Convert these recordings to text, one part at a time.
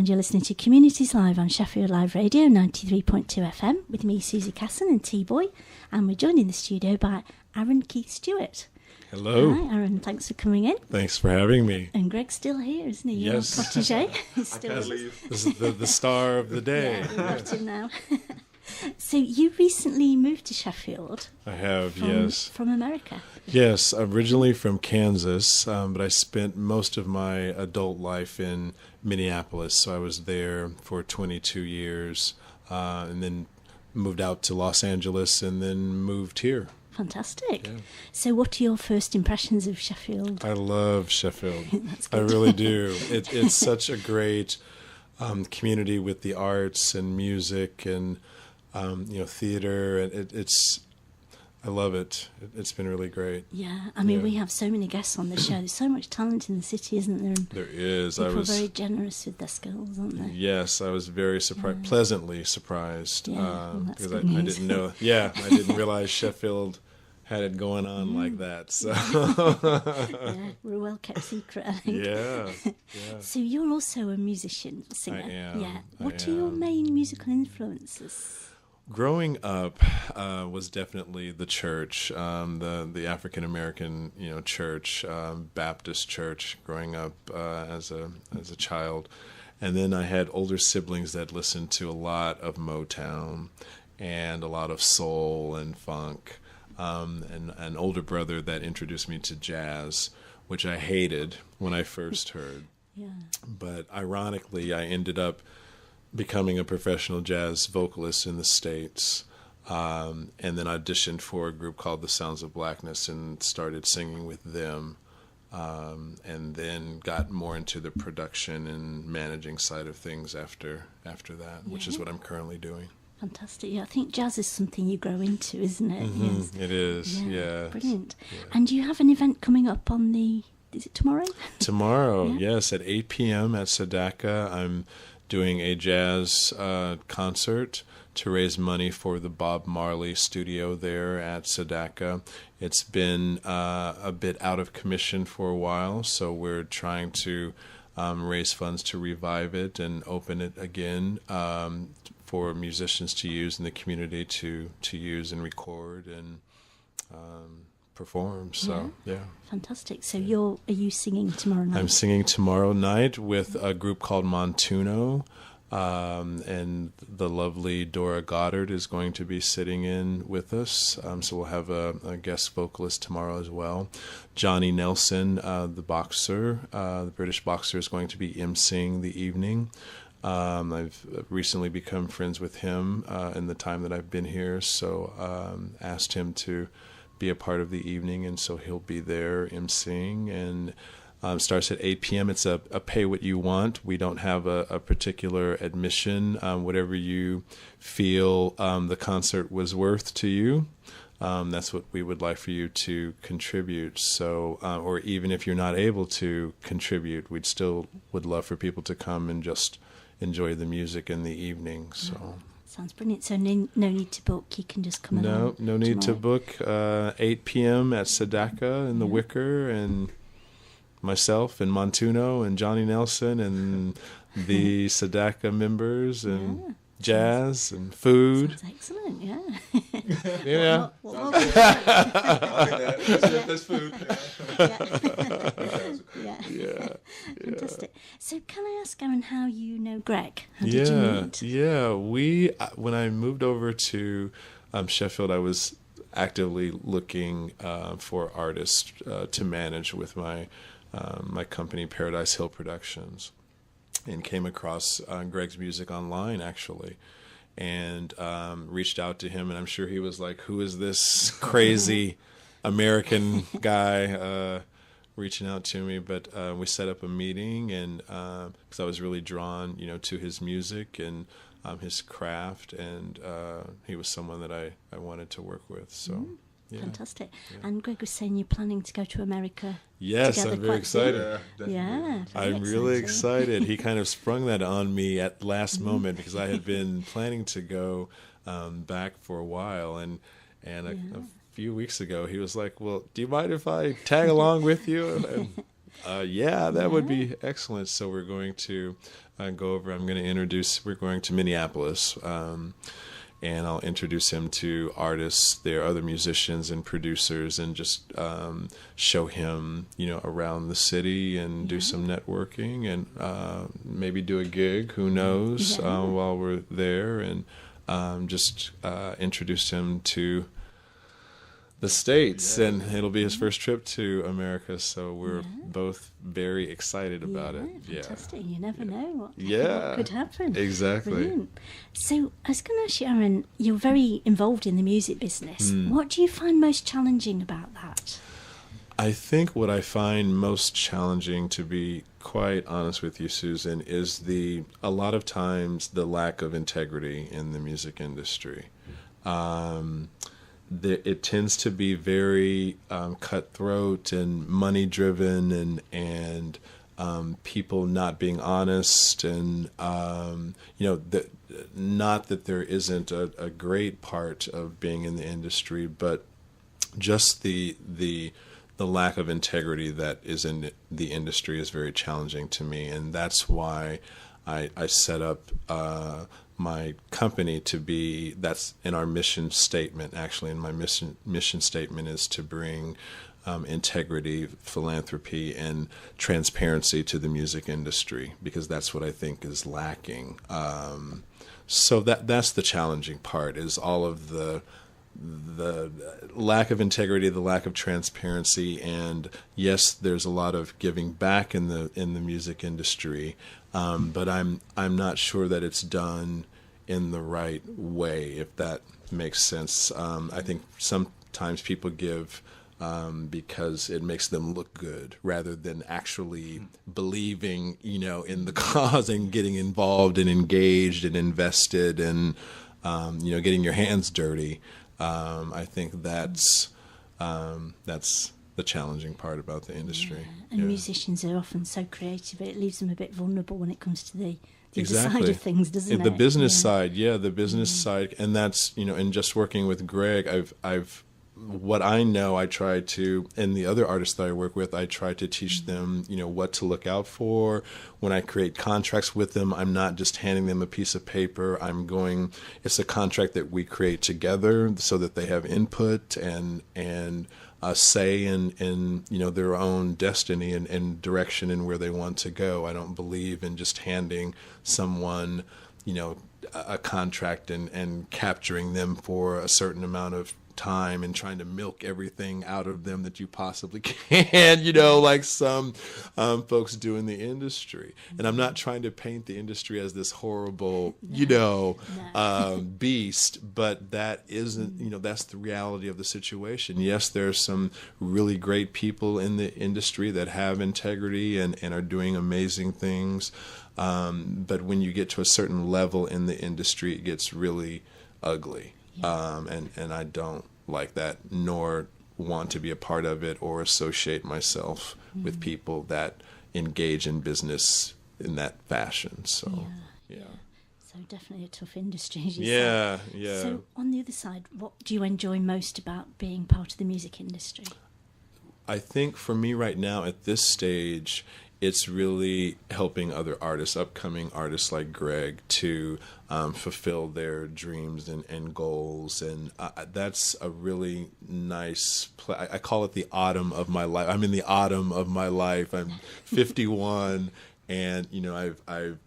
and you're listening to Communities Live on Sheffield Live Radio 93.2 FM with me, Susie Casson and T-Boy, and we're joined in the studio by Aaron Keith Stewart. Hello. Hi, Aaron. Thanks for coming in. Thanks for having me. And Greg's still here, isn't he? Yes. Your protege. He's I still can't with leave. This is the star of the day. Yeah, we've got him now. So you recently moved to Sheffield. I have, yes. From America. Yes, originally from Kansas, but I spent most of my adult life in Minneapolis. So I was there for 22 years and then moved out to Los Angeles and then moved here. Fantastic. Yeah. So what are your first impressions of Sheffield? I love Sheffield. That's I good. really do. It's such a great community with the arts and music and theater, and I love it. It's been really great. Yeah, I mean, Yeah. we have so many guests on the show. There's so much talent in the city, isn't there? And There is. people are very generous with their skills, aren't they? Yes, I was very surprised, pleasantly surprised, Yeah, well, that's because good I news. didn't know. Yeah, I didn't realize Sheffield had it going on like that. So Yeah, we're a well-kept secret, I think. yeah. So you're also a musician, singer. I am, Yeah. I What are your am. main musical influences? Growing up was definitely the church, the African American church, Baptist church. Growing up as a child, and then I had older siblings that listened to a lot of Motown and a lot of soul and funk, and an older brother that introduced me to jazz, which I hated when I first heard. Yeah. But ironically, I ended up becoming a professional jazz vocalist in the States, and then auditioned for a group called the Sounds of Blackness and started singing with them, and then got more into the production and managing side of things after that, which is what I'm currently doing. Fantastic. Yeah, I think jazz is something you grow into, isn't it? Yes. It is, yeah. Brilliant. Yeah. And you have an event coming up on is it tomorrow? Tomorrow, Yeah. yes, at 8 p.m. at Sadaqa, I'm doing a jazz concert to raise money for the Bob Marley studio there at Sadaqa. It's been a bit out of commission for a while, so we're trying to raise funds to revive it and open it again for musicians to use in the community to use and record and perform. So, yeah. Fantastic. So are you singing tomorrow night? I'm singing tomorrow night with a group called Montuno, and the lovely Dora Goddard is going to be sitting in with us. So we'll have a guest vocalist tomorrow as well. Johnny Nelson, the boxer, the British boxer, is going to be emceeing the evening. I've recently become friends with him in the time that I've been here, so asked him to be a part of the evening, and so he'll be there emceeing, and starts at 8 p.m. It's a pay what you want. We don't have a particular admission. Whatever you feel the concert was worth to you, that's what we would like for you to contribute. So, or even if you're not able to contribute, we'd still would love for people to come and just enjoy the music in the evening. So. Sounds brilliant. So no need to book. You can just come along. No need to tomorrow. book. 8 p.m. at Sadaqa in the Wicker, and myself and Montuno and Johnny Nelson and the Sadaqa members and jazz and food. Sounds excellent. Yeah. Yeah. There's food. Yeah. Fantastic. So can I ask, Aaron, how you know Greg? How did you meet? Yeah. When I moved over to Sheffield, I was actively looking for artists to manage with my company, Paradise Hill Productions, and came across Greg's music online, actually, and reached out to him, and I'm sure he was like, who is this crazy American guy reaching out to me? But we set up a meeting, and because I was really drawn, to his music and his craft, and he was someone that I wanted to work with, so... Yeah. Fantastic. And Greg was saying you're planning to go to America. Yes, together I'm very quite soon. excited. Yeah, I'm really excited. He kind of sprung that on me at last moment because I had been planning to go back for a while, and a few weeks ago he was like, "Well, do you mind if I tag along with you?" And Yeah, that would be excellent. So we're going to go over. I'm going to introduce. We're going to Minneapolis, and I'll introduce him to artists, their other musicians and producers, and just show him, around the city and do some networking and maybe do a gig. Who knows? While we're there, and just introduce him to the States, and it'll be his first trip to America, so we're both very excited about it. Fantastic. You never know what could happen. Exactly. Brilliant. So I was going to ask you, Aaron, you're very involved in the music business. What do you find most challenging about that? I think what I find most challenging, to be quite honest with you, Susan, is a lot of times the lack of integrity in the music industry. It tends to be very cutthroat and money driven, and people not being honest, and not that there isn't a great part of being in the industry, but just the lack of integrity that is in the industry is very challenging to me, and that's why I set up my company to be, that's in our mission statement, actually, and my mission statement is to bring integrity, philanthropy, and transparency to the music industry, because that's what I think is lacking. So that's the challenging part, is all of the lack of integrity, the lack of transparency, and yes, there's a lot of giving back in the music industry, but I'm not sure that it's done in the right way, if that makes sense. I think sometimes people give because it makes them look good, rather than actually believing, in the cause and getting involved and engaged and invested and getting your hands dirty. I think that's the challenging part about the industry. And musicians are often so creative, it leaves them a bit vulnerable when it comes to the other Exactly. side of things, doesn't it? The business side, the business side, and that's, and just working with Greg, I've what I know, I try to, and the other artists that I work with, I try to teach them, what to look out for. When I create contracts with them, I'm not just handing them a piece of paper. It's a contract that we create together so that they have input and a say in their own destiny and direction and where they want to go. I don't believe in just handing someone, a contract and capturing them for a certain amount of time and trying to milk everything out of them that you possibly can, like some folks do in the industry. And I'm not trying to paint the industry as this horrible, beast, but that isn't, that's the reality of the situation. Yes, there's some really great people in the industry that have integrity and are doing amazing things. But when you get to a certain level in the industry, it gets really ugly. And I don't like that, nor want to be a part of it or associate myself with people that engage in business in that fashion. So, So definitely a tough industry, as you say. So on the other side, what do you enjoy most about being part of the music industry? I think for me right now at this stage, it's really helping other artists, upcoming artists like Greg, to fulfill their dreams and goals. And that's a really nice I call it the autumn of my life. I'm in the autumn of my life. I'm 51, and, I've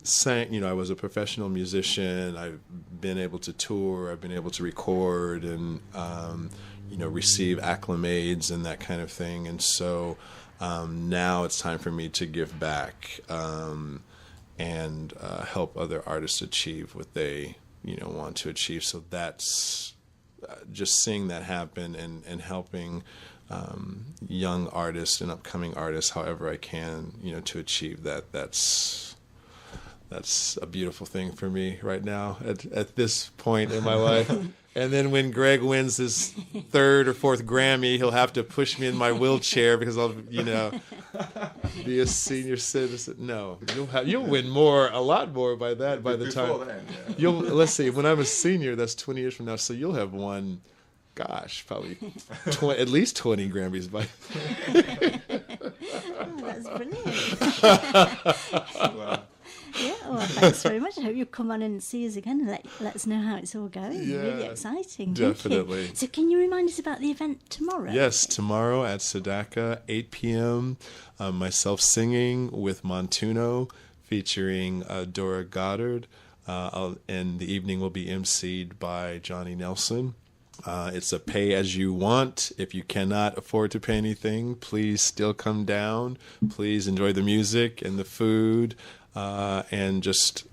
sang, I was a professional musician. I've been able to tour. I've been able to record and, receive acclimates and that kind of thing. And so now it's time for me to give back and help other artists achieve what they want to achieve. So that's just seeing that happen and helping young artists and upcoming artists however I can to achieve that. That's a beautiful thing for me right now at this point in my life. And then when Greg wins his third or fourth Grammy, he'll have to push me in my wheelchair because I'll, be a senior citizen. No, you'll win a lot more by the time. Then, let's see, when I'm a senior, that's 20 years from now. So you'll have won, probably at least 20 Grammys by then. That's brilliant. Yeah, well, thanks very much. I hope you'll come on and see us again and let us know how it's all going. Yeah, really exciting. definitely. Thank you. So can you remind us about the event tomorrow? Yes, tomorrow at Sadaqa, 8 p.m., myself singing with Montuno, featuring Dora Goddard, and the evening will be emceed by Johnny Nelson. It's a pay as you want. If you cannot afford to pay anything, please still come down. Please enjoy the music and the food, and just